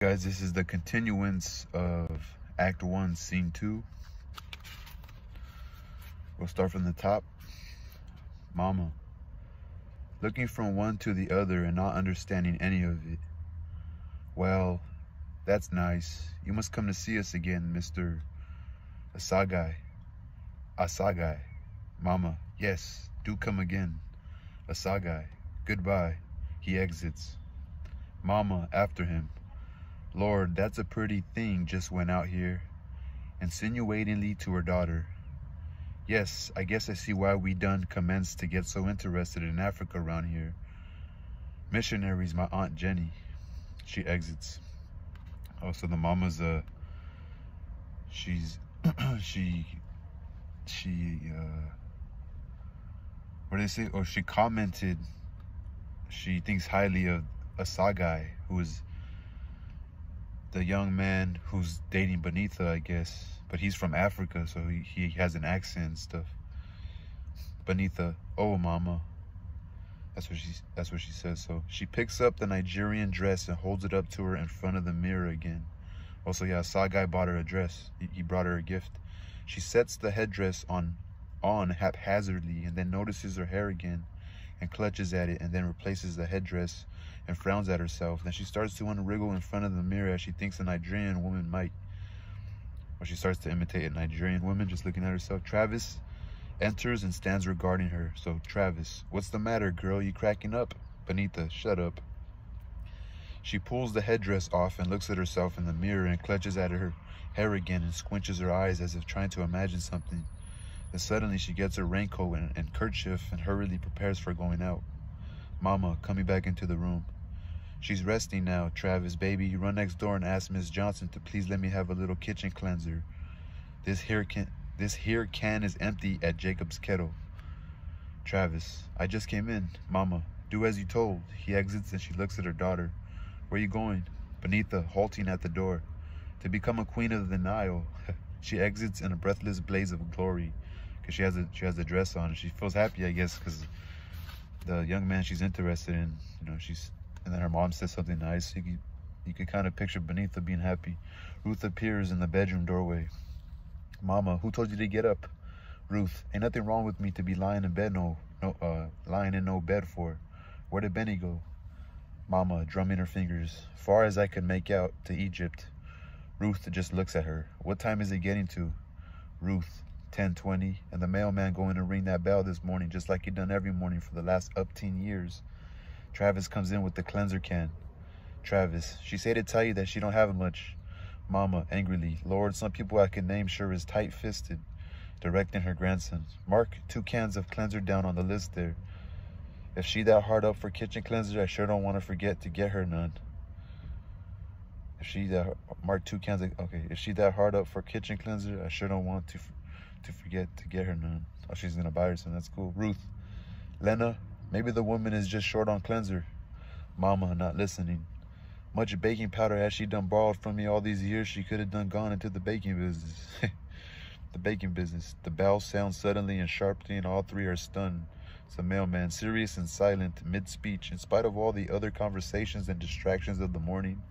Guys, this is the continuance of Act 1, Scene 2. We'll start from the top. Mama. Looking from one to the other and not understanding any of it. Well, that's nice. You must come to see us again, Mr. Asagai. Asagai. Mama. Yes, do come again. Asagai. Goodbye. He exits. Mama, after him. Lord, that's a pretty thing just went out here. Insinuatingly to her daughter. Yes, I guess I see why we done commenced to get so interested in Africa around here. Missionaries, my Aunt Jenny. She exits. Oh, so the mama's she's what do they say? Oh, she commented she thinks highly of Asagai, who is the young man who's dating Benita, I guess, but he's from Africa, so he has an accent and stuff. Benita, oh mama, that's what she says. So she picks up the Nigerian dress and holds it up to her in front of the mirror again. Also, yeah, Sagai bought her a dress. He brought her a gift. She sets the headdress on haphazardly and then notices her hair again and clutches at it and then replaces the headdress and frowns at herself. Then she starts to unwriggle in front of the mirror as she thinks a Nigerian woman might. Or she starts to imitate a Nigerian woman just looking at herself. Travis enters and stands regarding her. So, Travis, what's the matter, girl? You cracking up? Benita, shut up. She pulls the headdress off and looks at herself in the mirror and clutches at her hair again and squinches her eyes as if trying to imagine something. Then suddenly she gets her raincoat and kerchief and hurriedly prepares for going out. Mama, coming back into the room. She's resting now. Travis, baby, you run next door and ask Miss Johnson to please let me have a little kitchen cleanser. This here can is empty at Jacob's kettle. Travis, I just came in. Mama, do as you told. He exits and she looks at her daughter. Where you going? Benita, halting at the door. To become a queen of the Nile. She exits in a breathless blaze of glory because she has a dress on and she feels happy, I guess, because the young man she's interested in, you know, and then her mom says something nice. You could kind of picture Benita being happy. Ruth appears in the bedroom doorway. Mama, who told you to get up? Ruth, ain't nothing wrong with me to be lying in bed lying in no bed for. Where did Benny go? Mama, drumming her fingers. Far as I could make out, to Egypt. Ruth just looks at her. What time is it getting to? Ruth, 10:20, and the mailman going to ring that bell this morning just like he done every morning for the last 10 years. Travis comes in with the cleanser can. Travis, she say to tell you that she don't have much. Mama, angrily, Lord, some people I can name sure is tight-fisted. Directing her grandson. Mark 2 cans of cleanser down on the list there. If she that hard up for kitchen cleanser, I sure don't want to forget to get her none. If she that mark 2 cans, okay. If she that hard up for kitchen cleanser, I sure don't want to forget to get her none. Oh, she's gonna buy her some. That's cool. Ruth, Lena, maybe the woman is just short on cleanser. Mama, not listening. Much baking powder has she done borrowed from me all these years? She could have done gone into the baking business. The baking business. The bell sounds suddenly and sharply, and all three are stunned. It's the mailman, serious and silent, mid-speech, in spite of all the other conversations and distractions of the morning.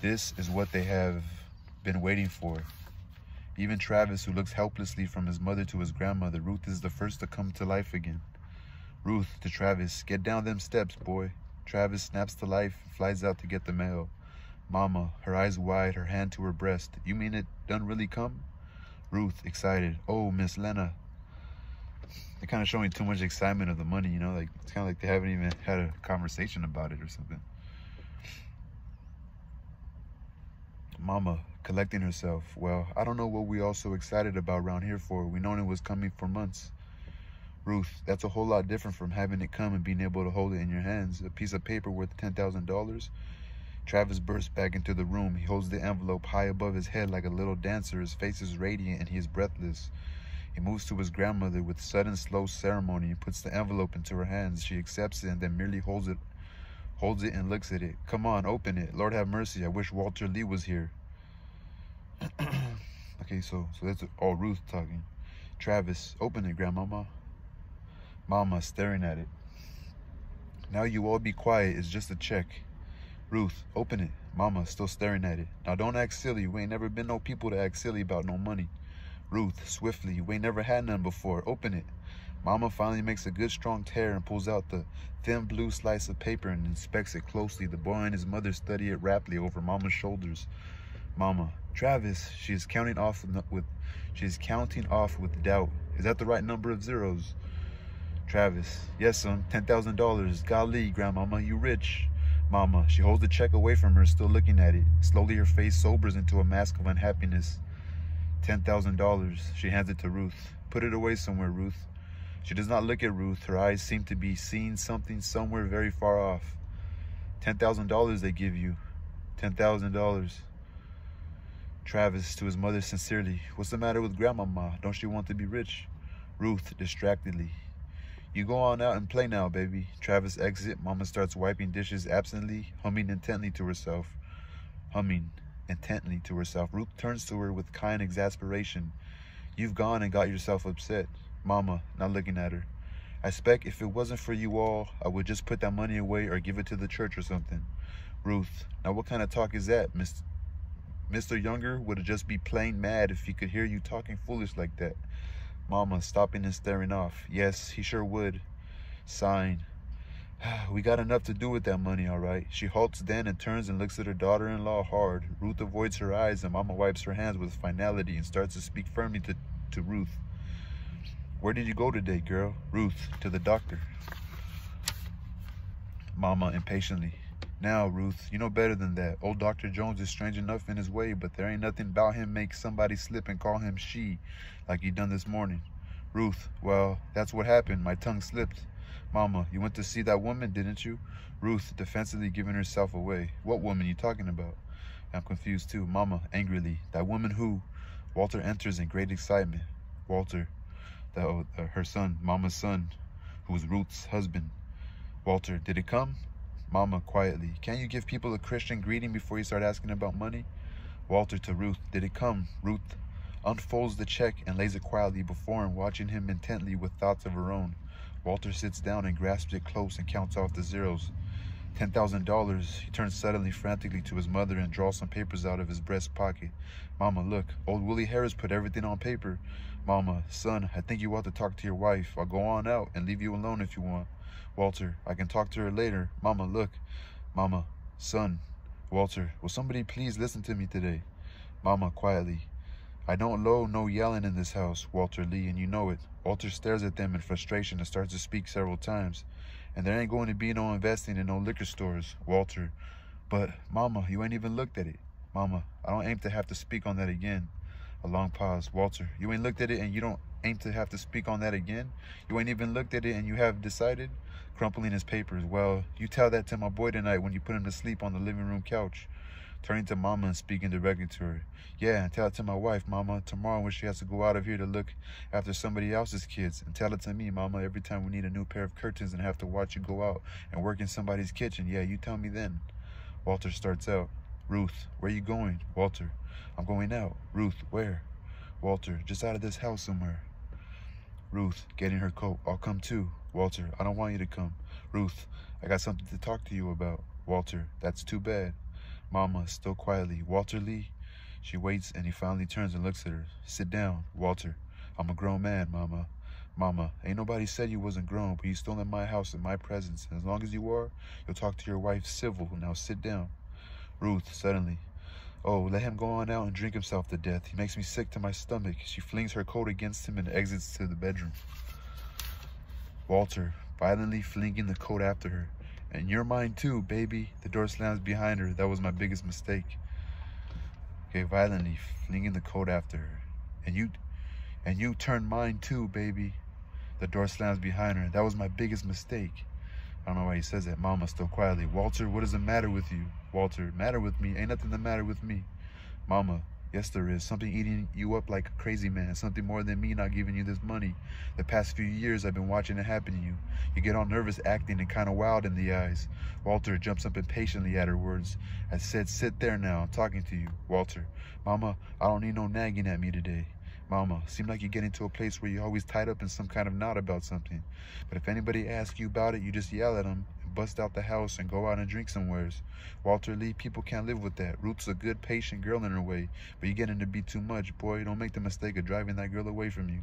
This is what they have been waiting for. Even Travis, who looks helplessly from his mother to his grandmother, Ruth is the first to come to life again. Ruth to Travis, get down them steps, boy. Travis snaps to life and flies out to get the mail. Mama, her eyes wide, her hand to her breast. You mean it done really come? Ruth, excited. Oh, Miss Lena. They're kind of showing too much excitement of the money, you know? Like, it's kind of like they haven't even had a conversation about it or something. Mama, collecting herself. Well, I don't know what we all so excited about around here for. We known it was coming for months. Ruth, that's a whole lot different from having it come and being able to hold it in your hands. A piece of paper worth $10,000. Travis bursts back into the room. He holds the envelope high above his head like a little dancer. His face is radiant and he is breathless. He moves to his grandmother with sudden, slow ceremony and puts the envelope into her hands. She accepts it and then merely holds it and looks at it. Come on, open it. Lord have mercy. I wish Walter Lee was here. Okay, so that's all Ruth talking. Travis, open it, Grandmama. Mama staring at it. Now you all be quiet. It's just a check. Ruth, open it. Mama, still staring at it. Now don't act silly. We ain't never been no people to act silly about no money. Ruth, swiftly. We ain't never had none before. Open it. Mama finally makes a good strong tear and pulls out the thin blue slice of paper and inspects it closely. The boy and his mother study it rapidly over Mama's shoulders. Mama, Travis, she is counting off with doubt. Is that the right number of zeros? Travis, yes, son, $10,000. Golly, Grandmama, you rich. Mama, she holds the check away from her, still looking at it. Slowly her face sobers into a mask of unhappiness. $10,000. She hands it to Ruth. Put it away somewhere, Ruth. She does not look at Ruth. Her eyes seem to be seeing something somewhere very far off. $10,000 they give you. $10,000. Travis, to his mother sincerely, what's the matter with Grandmama? Don't she want to be rich? Ruth, distractedly, you go on out and play now, baby. Travis exits. Mama starts wiping dishes absently, humming intently to herself. Ruth turns to her with kind exasperation. You've gone and got yourself upset. Mama, not looking at her. I expect if it wasn't for you all, I would just put that money away or give it to the church or something. Ruth, now what kind of talk is that, Mr. Younger would just be plain mad if he could hear you talking foolish like that. Mama, stopping and staring off. Yes, he sure would. Sighing. We got enough to do with that money, all right. She halts then and turns and looks at her daughter-in-law hard. Ruth avoids her eyes and Mama wipes her hands with finality and starts to speak firmly to Ruth. Where did you go today, girl? Ruth, to the doctor. Mama, impatiently. Now, Ruth, you know better than that. Old Dr. Jones is strange enough in his way, but there ain't nothing about him make somebody slip and call him she, like he done this morning. Ruth, well, that's what happened. My tongue slipped. Mama, you went to see that woman, didn't you? Ruth, defensively giving herself away. What woman you talking about? I'm confused too. Mama, angrily. That woman who? Walter enters in great excitement. Walter, her son, Mama's son, who was Ruth's husband. Walter, did it come? Mama, quietly. Can't you give people a Christian greeting before you start asking about money? Walter to Ruth, did it come? Ruth unfolds the check and lays it quietly before him, watching him intently with thoughts of her own. Walter sits down and grasps it close and counts off the zeros. $10,000. He turns suddenly frantically to his mother and draws some papers out of his breast pocket. Mama, look, old Willie Harris put everything on paper. Mama, son, I think you ought to talk to your wife. I'll go on out and leave you alone if you want. Walter, I can talk to her later. Mama, look. Mama, son. Walter, will somebody please listen to me today? Mama, quietly. I don't allow no yelling in this house, Walter Lee, and you know it. Walter stares at them in frustration and starts to speak several times. And there ain't going to be no investing in no liquor stores, Walter. But, Mama, you ain't even looked at it. Mama, I don't aim to have to speak on that again. A long pause. Walter, you ain't looked at it and you don't aim to have to speak on that again? You ain't even looked at it and you have decided? Crumpling his papers. Well, you tell that to my boy tonight when you put him to sleep on the living room couch. Turning to Mama and speaking directly to her. Yeah, and tell it to my wife, Mama, tomorrow when she has to go out of here to look after somebody else's kids. And tell it to me, Mama, every time we need a new pair of curtains and have to watch you go out and work in somebody's kitchen. Yeah, you tell me then. Walter starts out. Ruth, where you going? Walter, I'm going out. Ruth, where? Walter, just out of this house somewhere. Ruth, getting her coat. I'll come too. Walter, I don't want you to come. Ruth, I got something to talk to you about. Walter, that's too bad. Mama, still quietly. Walter Lee. She waits and he finally turns and looks at her. Sit down. Walter, I'm a grown man, Mama. Mama, ain't nobody said you wasn't grown, but you still in my house in my presence. And as long as you are, you'll talk to your wife civil. Now sit down. Ruth, suddenly. Oh, let him go on out and drink himself to death. He makes me sick to my stomach. She flings her coat against him and exits to the bedroom. Walter, violently flinging the coat after her. And you're mine too, baby. The door slams behind her. That was my biggest mistake. Okay, violently flinging the coat after her. And you turn mine too, baby. The door slams behind her. That was my biggest mistake. I don't know why he says that. Mama, still quietly. Walter, what does the matter with you? Walter, matter with me? Ain't nothing the matter with me. Mama, yes there is. Something eating you up like a crazy man. Something more than me not giving you this money. The past few years I've been watching it happen to you. You get all nervous acting and kind of wild in the eyes. Walter jumps up impatiently at her words. I said, sit there now. I'm talking to you. Walter, Mama, I don't need no nagging at me today. Mama, seem like you're getting to a place where you're always tied up in some kind of knot about something. But if anybody asks you about it, you just yell at them and bust out the house and go out and drink somewheres. Walter Lee, people can't live with that. Ruth's a good, patient girl in her way, but you're getting to be too much. Boy, don't make the mistake of driving that girl away from you.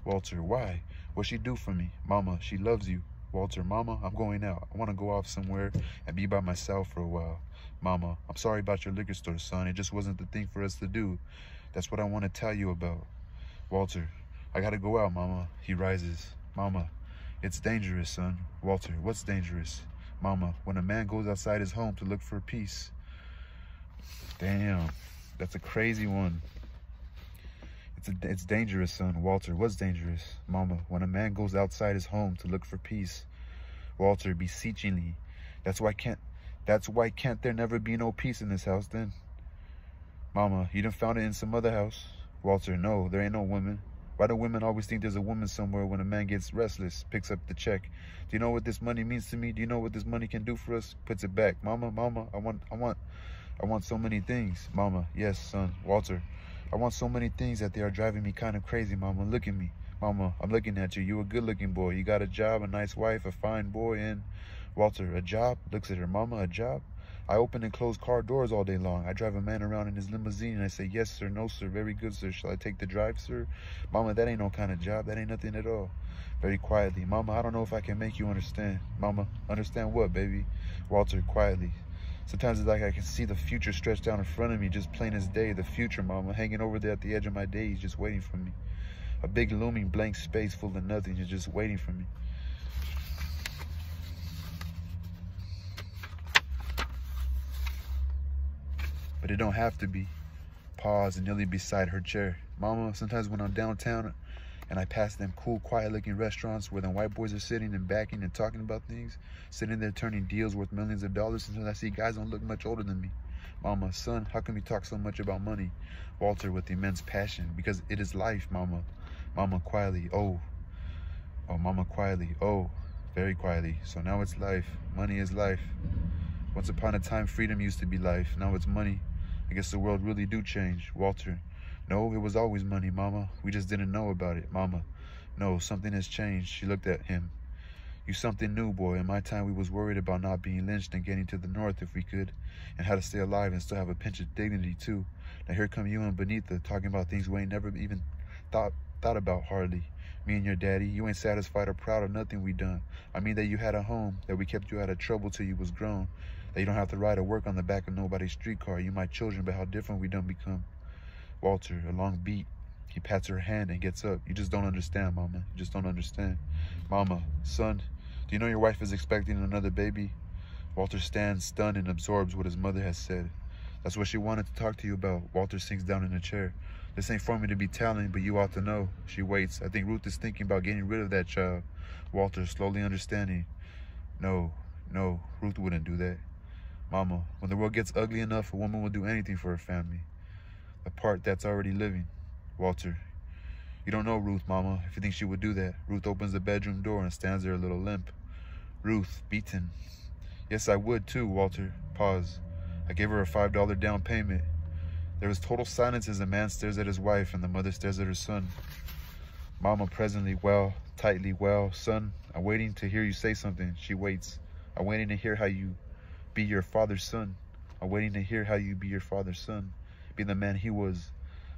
Walter, why? What'd she do for me? Mama, she loves you. Walter, Mama, I'm going out. I want to go off somewhere and be by myself for a while. Mama, I'm sorry about your liquor store, son. It just wasn't the thing for us to do. That's what I want to tell you about. Walter, I gotta go out, Mama. He rises. Mama, it's dangerous, son. Walter, what's dangerous? Mama, when a man goes outside his home to look for peace. Damn, that's a crazy one. It's dangerous, son. Walter, what's dangerous? Mama, when a man goes outside his home to look for peace. Walter, beseechingly. That's why can't there never be no peace in this house then? Mama, you done found it in some other house? Walter, no, there ain't no woman. Why do women always think there's a woman somewhere when a man gets restless, picks up the check? Do you know what this money means to me? Do you know what this money can do for us? Puts it back. Mama, I want so many things. Mama, yes, son. Walter, I want so many things that they are driving me kind of crazy, Mama. Look at me. Mama, I'm looking at you. You a good-looking boy. You got a job, a nice wife, a fine boy, and... Walter, a job? Looks at her. Mama, a job? I open and close car doors all day long. I drive a man around in his limousine and I say, yes, sir, no, sir, very good, sir. Shall I take the drive, sir? Mama, that ain't no kind of job. That ain't nothing at all. Very quietly. Mama, I don't know if I can make you understand. Mama, understand what, baby? Walter, quietly. Sometimes it's like I can see the future stretched out in front of me, just plain as day. The future, Mama, hanging over there at the edge of my days, just waiting for me. A big looming blank space full of nothing is just waiting for me. But it don't have to be. Pause and nearly beside her chair. Mama, sometimes when I'm downtown and I pass them cool, quiet-looking restaurants where the white boys are sitting and backing and talking about things, sitting there turning deals worth millions of dollars, sometimes I see guys don't look much older than me. Mama, son, how can we talk so much about money? Walter with immense passion, because it is life, Mama. Mama quietly, oh. Oh, Mama quietly, oh. Very quietly. So now it's life. Money is life. Once upon a time, freedom used to be life. Now it's money. I guess the world really do change. Walter, no, it was always money, Mama. We just didn't know about it, Mama. No, something has changed. She looked at him. You something new, boy. In my time, we was worried about not being lynched and getting to the north if we could, and how to stay alive and still have a pinch of dignity, too. Now here come you and Benita talking about things we ain't never even thought about hardly. Me and your daddy, you ain't satisfied or proud of nothing we done. I mean that you had a home, that we kept you out of trouble till you was grown, that you don't have to ride or work on the back of nobody's streetcar. You my children, but how different we done become. Walter, a long beat. He pats her hand and gets up. You just don't understand, Mama. You just don't understand. Mama, son, do you know your wife is expecting another baby? Walter stands stunned and absorbs what his mother has said. That's what she wanted to talk to you about. Walter sinks down in a chair. This ain't for me to be telling, but you ought to know. She waits. I think Ruth is thinking about getting rid of that child. Walter, slowly understanding. No, Ruth wouldn't do that. Mama, when the world gets ugly enough, a woman will do anything for her family. The part that's already living. Walter, you don't know Ruth, Mama, if you think she would do that. Ruth opens the bedroom door and stands there a little limp. Ruth, beaten. Yes, I would too, Walter. Pause. I gave her a $5 down payment. There was total silence as the man stares at his wife and the mother stares at her son. Mama presently, well, tightly, well, son, I'm waiting to hear you say something. She waits. I'm waiting to hear how you be your father's son. I'm waiting to hear how you be your father's son. Be the man he was.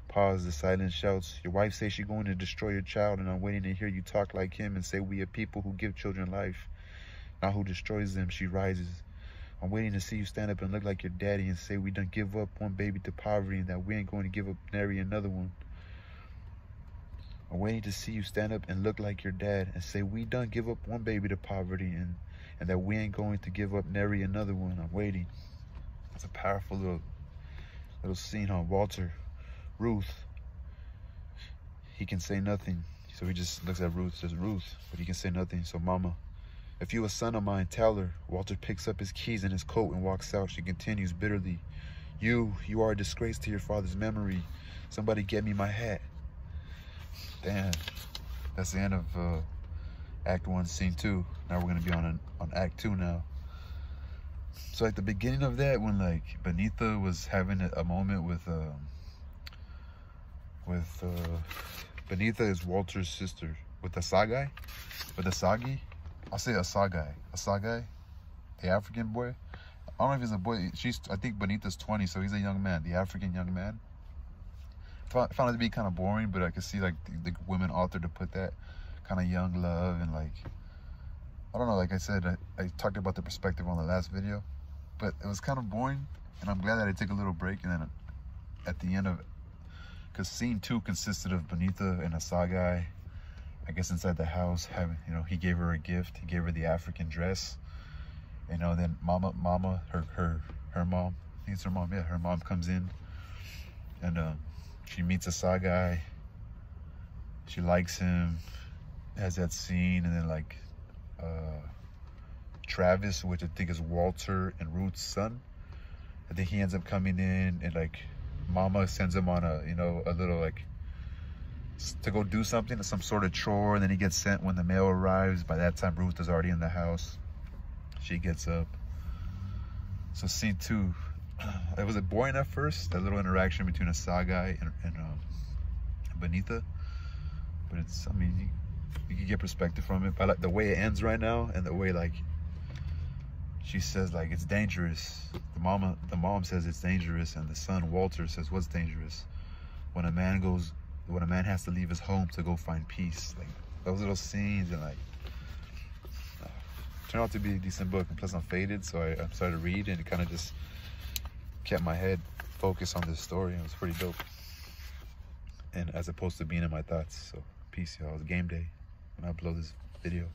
Pause, the silence shouts. Your wife says she's going to destroy your child, and I'm waiting to hear you talk like him and say we are people who give children life, not who destroys them. She rises. I'm waiting to see you stand up and look like your daddy and say we done give up one baby to poverty and that we ain't going to give up nary another one. I'm waiting to see you stand up and look like your dad and say we done give up one baby to poverty and that we ain't going to give up nary another one. I'm waiting. It's a powerful little scene, huh? Walter, Ruth. He can say nothing. So he just looks at Ruth, says Ruth, but he can say nothing. So Mama, if you a son of mine, tell her. Walter picks up his keys and his coat and walks out. She continues bitterly. You are a disgrace to your father's memory. Somebody get me my hat. Damn. That's the end of Act 1, Scene 2. Now we're going to be on Act 2 now. So at the beginning of that, when like Benita was having a moment with with Benita is Walter's sister. With Asagi, I'll say Asagi, the African boy. I don't know if he's a boy. I think Benita's 20, so he's a young man, the African young man. I found it to be kind of boring, but I could see like the women author to put that kind of young love and like, I don't know, like I said, I talked about the perspective on the last video, but it was kind of boring, and I'm glad that I took a little break, and then at the end of it, because scene 2 consisted of Benita and Asagi, I guess inside the house, having, you know, he gave her a gift, he gave her the African dress, you know, then mama, her mom, I think it's her mom, yeah, her mom comes in, and she meets Asagi, she likes him, has that scene, and then like Travis, which I think is Walter and Ruth's son, I think he ends up coming in, and like mama sends him on a, you know, a little like to go do something, some sort of chore, and then he gets sent when the mail arrives. By that time Ruth is already in the house. She gets up. So scene 2, it was boring at first, that little interaction between Asagi and Benita, but it's, I mean, you can get perspective from it. I like the way it ends right now, and the way like she says like it's dangerous. The mom says it's dangerous, and the son Walter says what's dangerous? When a man has to leave his home to go find peace. Like those little scenes, and like turned out to be a decent book. And plus I'm faded, so I started to read, and it kind of just kept my head focused on this story. It was pretty dope, and as opposed to being in my thoughts. So peace, y'all. It's game day when I upload this video.